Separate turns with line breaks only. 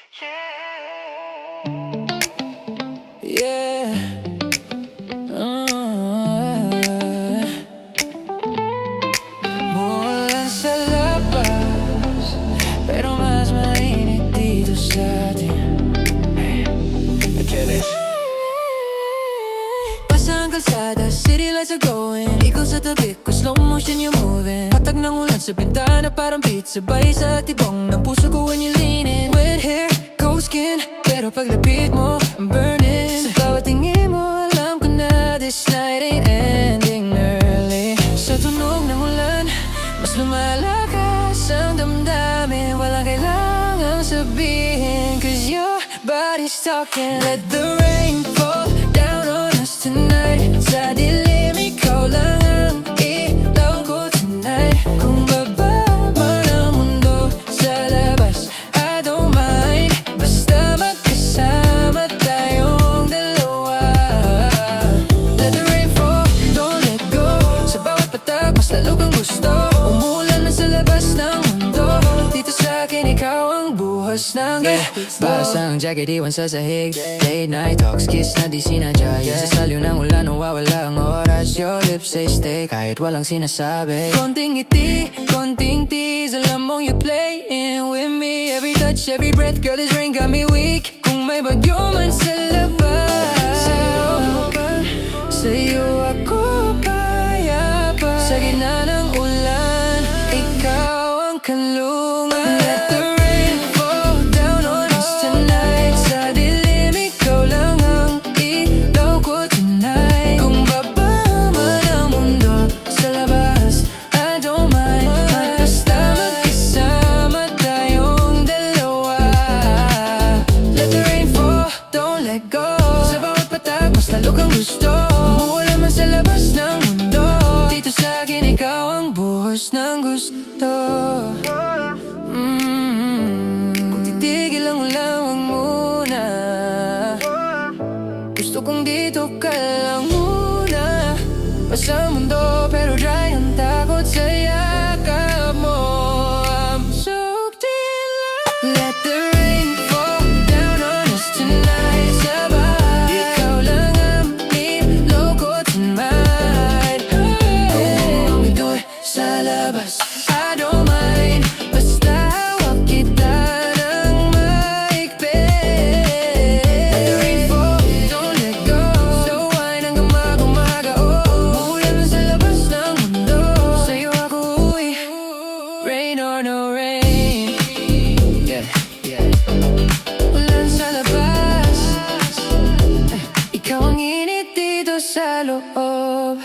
Yeah. Mulan sa labas, pero mas mainit dito sa atin. Pasa ang kalsada, city lights are glowing. Ikaw sa tabi ko, slow motion you're moving. Patag ng ulan sa bintana, parang beat. Sabay sa tibong ng puso ko when you lean in. Wet hair, cold skin, pero paglapit mo, I'm burning. Sa bawat tingin mo, alam ko na this night ain't ending early. Sa tunog ng ulan, mas lumalakas ang damdamin. Walang kailangang sabihin, cause your body's talking. Let the rain fall down on us tonight. Sa dilim, ikaw lang ang ilaw ko tonight. Kung baba man ang mundo sa labas, I don't mind. Basta magkasama tayong dalawa. Let the rain fall, don't let go. Sa bawat patak, mas lalo kang gusto. Umulan na sa labas ng mundo. Dito sa akin, ikaw ang buhos ng gusto. Basang jacket, iwan sa sahig. Late night talks, kiss na di sinadya. Sa salyo ng ulan, nawawala ang oras. Your lips say stay, kahit walang sinasabi. Konting ngiti, konting tease. Alam mong you playing with me. Every touch, every breath, girl, this rain got me weak. Kung may bagyo man sa labas, sa'yo ako payapa. Sa gitna ng ulan, ikaw ang kanlungan. Let the rain fall down on us tonight. Sa dilim, ikaw lang ang ilaw ko tonight. Kung baba man ang mundo sa labas, I don't mind. Basta magkasama tayong dalawa. Let the rain fall, don't let go. Sa bawat patak, mas lalo kang gusto. Umuulan man sa labas ng mundo. Dito sa akin, ikaw ang buhos ng gusto. Kung titigil ang ulan, wag muna. Gusto kong dito ka lang muna. Basta mundo, pero dry ang takot sa yakap mo. I'm soaked in love. Let the rain fall down on us tonight. Sabay, ikaw lang ang ilaw ko tonight. Kung ito'y sa labas, I don't mind. Basta hawak kita ng mahigpit. Let the rain fall, don't let go. Slow wine hanggang mag-umaga, oh. Umulan na sa labas ng mundo. Sa'yo ako uwi, rain or no rain. Yeah, yeah. Ulan sa labas, ikaw ang init dito sa loob.